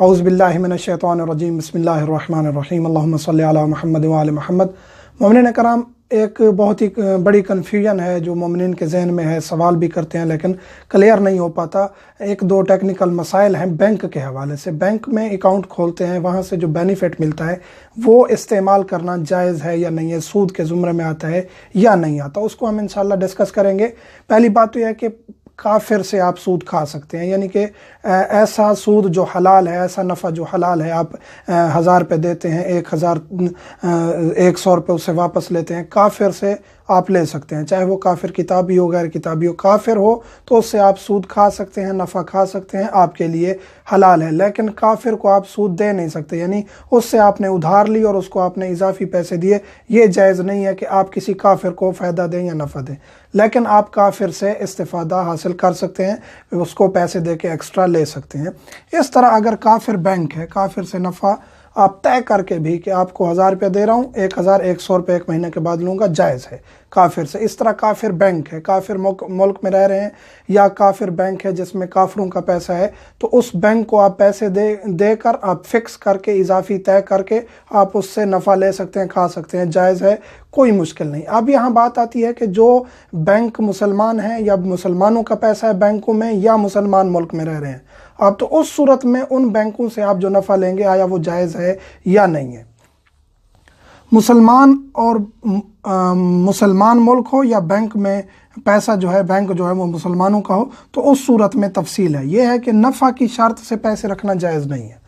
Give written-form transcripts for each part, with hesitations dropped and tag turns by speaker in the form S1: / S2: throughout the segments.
S1: औज़ु बिल्लाहि मिनश्शैतानिर्रजीम बिस्मिल्लाहिर्रहमानिर्रहीम अल्लाहुम्मा सल्लि अला मुहम्मद व आले मुहम्मद। मोमिनीन कराम, एक बहुत ही बड़ी कन्फ्यूजन है जो मोमिनीन के जहन में है, सवाल भी करते हैं लेकिन क्लियर नहीं हो पाता। एक दो टेक्निकल मसाइल हैं बैंक के हवाले से। बैंक में अकाउंट खोलते हैं, वहाँ से जो बेनिफिट मिलता है वो इस्तेमाल करना जायज़ है या नहीं है, सूद के ज़ुमरे में आता है या नहीं आता, उसको हम इंशाल्लाह डिस्कस करेंगे। पहली बात तो यह है कि काफिर से आप सूद खा सकते हैं, यानी कि ऐसा सूद जो हलाल है, ऐसा नफ़ा जो हलाल है। आप 1000 रुपये देते हैं, 100 रुपये उससे वापस लेते हैं, काफिर से आप ले सकते हैं, चाहे वो काफिर किताबी हो गैर किताबी हो। काफिर हो तो उससे आप सूद खा सकते हैं, नफ़ा खा सकते हैं, आपके लिए हलाल है। लेकिन काफिर को आप सूद दे नहीं सकते, यानी उससे आपने उधार ली और उसको आपने इजाफी पैसे दिए, ये जायज़ नहीं है कि आप किसी काफिर को फ़ायदा दें या नफ़ा दें। लेकिन आप काफिर से इस्तिफ़ादा हासिल कर सकते हैं, उसको पैसे दे के एक्स्ट्रा ले सकते हैं। इस तरह अगर काफिर बैंक है, काफिर से नफ़ा आप तय करके भी कि आपको 1000 रुपये दे रहा हूँ, 1100 रुपये एक महीने के बाद लूँगा, जायज़ है काफिर से। इस तरह काफिर बैंक है, काफिर मुल्क में रह रहे हैं या काफिर बैंक है जिसमें काफिरों का पैसा है, तो उस बैंक को आप पैसे देकर आप फिक्स करके इजाफी तय करके आप उससे नफ़ा ले सकते हैं, खा सकते हैं, जायज़ है, कोई मुश्किल नहीं। अब यहाँ बात आती है कि जो बैंक मुसलमान हैं या मुसलमानों का पैसा है बैंकों में या मुसलमान मुल्क में रह रहे हैं, आप तो उस सूरत में उन बैंकों से आप जो नफ़ा लेंगे आया वो जायज़ है या नहीं है। मुसलमान और मुसलमान मुल्क हो या बैंक में पैसा जो है, बैंक जो है वो मुसलमानों का हो, तो उस सूरत में तफसील है। ये है कि नफ़ा की शर्त से पैसे रखना जायज़ नहीं है।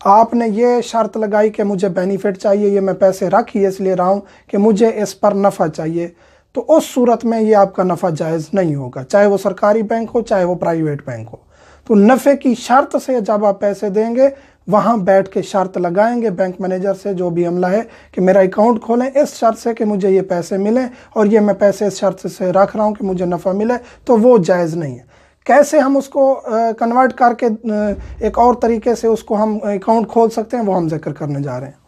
S1: आपने ये शर्त लगाई कि मुझे बेनिफिट चाहिए, ये मैं पैसे रख ही इसलिए रहा हूँ कि मुझे इस पर नफ़ा चाहिए, तो उस सूरत में ये आपका नफ़ा जायज़ नहीं होगा, चाहे वो सरकारी बैंक हो चाहे वो प्राइवेट बैंक हो। तो नफ़े की शर्त से जब आप पैसे देंगे, वहाँ बैठ के शर्त लगाएंगे बैंक मैनेजर से, जो भी अमला है, कि मेरा अकाउंट खोलें इस शर्त से कि मुझे ये पैसे मिलें और ये मैं पैसे इस शर्त से रख रहा हूँ कि मुझे नफ़ा मिले, तो वो जायज़ नहीं है। कैसे हम उसको कन्वर्ट करके एक और तरीके से उसको हम अकाउंट खोल सकते हैं, वो हम जिक्र करने जा रहे हैं।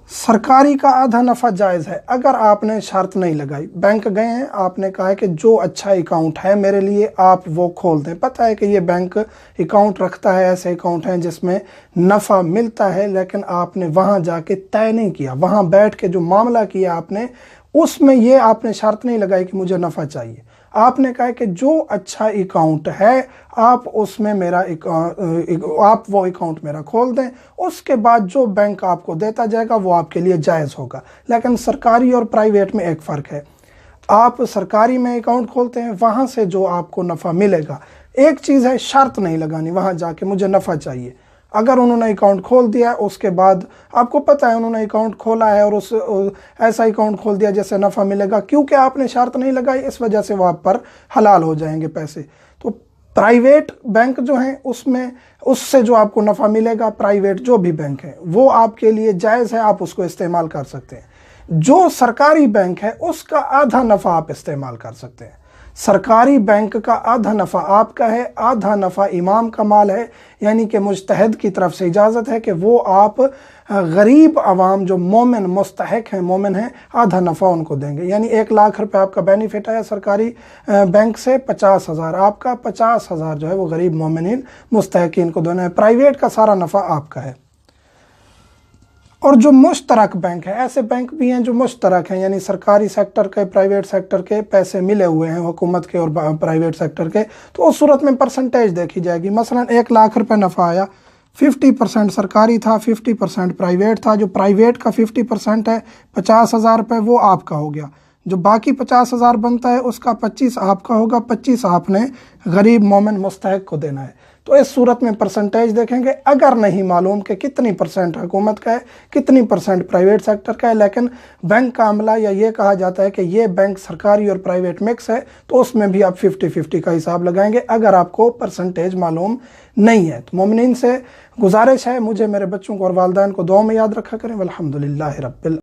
S1: सरकारी का आधा नफ़ा जायज़ है अगर आपने शर्त नहीं लगाई। बैंक गए हैं, आपने कहा है कि जो अच्छा अकाउंट है मेरे लिए आप वो खोल दें। पता है कि ये बैंक अकाउंट रखता है, ऐसे अकाउंट हैं जिसमें नफ़ा मिलता है, लेकिन आपने वहाँ जाके तय नहीं किया, वहाँ बैठ के जो मामला किया आपने, उसमें ये आपने शर्त नहीं लगाई कि मुझे नफ़ा चाहिए। आपने कहा कि जो अच्छा अकाउंट है आप उसमें आप वो अकाउंट मेरा खोल दें, उसके बाद जो बैंक आपको देता जाएगा वो आपके लिए जायज़ होगा। लेकिन सरकारी और प्राइवेट में एक फ़र्क है। आप सरकारी में अकाउंट खोलते हैं, वहाँ से जो आपको नफ़ा मिलेगा, एक चीज़ है शर्त नहीं लगानी वहाँ जाके मुझे नफ़ा चाहिए। अगर उन्होंने अकाउंट खोल दिया, उसके बाद आपको पता है उन्होंने अकाउंट खोला है और ऐसा अकाउंट खोल दिया जिससे नफ़ा मिलेगा, क्योंकि आपने शर्त नहीं लगाई, इस वजह से वो आप पर हलाल हो जाएंगे पैसे। तो प्राइवेट बैंक जो हैं उसमें उससे जो आपको नफ़ा मिलेगा, प्राइवेट जो भी बैंक है वो आपके लिए जायज़ है, आप उसको इस्तेमाल कर सकते हैं। जो सरकारी बैंक है उसका आधा नफ़ा आप इस्तेमाल कर सकते हैं। सरकारी बैंक का आधा नफ़ा आपका है, आधा नफ़ा इमाम का माल है, यानी कि मुज्तहिद की तरफ से इजाज़त है कि वो आप गरीब आवाम जो मोमिन मुस्तहिक हैं, मोमिन हैं, आधा नफ़ा उनको देंगे। यानी 1 लाख रुपए आपका बेनिफिट है सरकारी बैंक से, 50,000 आपका, 50,000 जो है वो गरीब मोमिनीन मुस्तहिकीन को देना है। प्राइवेट का सारा नफ़ा आपका है। और जो मुश्तरक बैंक है, ऐसे बैंक भी हैं जो मुश्तरक हैं, यानी सरकारी सेक्टर के, प्राइवेट सेक्टर के पैसे मिले हुए हैं, हुकूमत के और प्राइवेट सेक्टर के, तो उस सूरत में परसेंटेज देखी जाएगी। मसलन 1 लाख रुपए नफ़ा आया, 50% सरकारी था, 50% प्राइवेट था। जो प्राइवेट का 50% है, 50,000 रुपये, वो आपका हो गया। जो बाकी 50,000 बनता है उसका 25 आपका होगा, 25 आपने गरीब मोमिन मुस्तहिक को देना है। तो इस सूरत में परसेंटेज देखेंगे। अगर नहीं मालूम कि कितनी परसेंट हुकूमत का है, कितनी परसेंट प्राइवेट सेक्टर का है, लेकिन बैंक का अमला या ये कहा जाता है कि ये बैंक सरकारी और प्राइवेट मिक्स है, तो उसमें भी आप 50-50 का हिसाब लगाएंगे अगर आपको परसेंटेज मालूम नहीं है। तो मोमिनीन से गुजारिश है, मुझे, मेरे बच्चों को और वालिदैन को दुआ में याद रखा करें। वल्हम्दुलिल्लाहि रब्बिल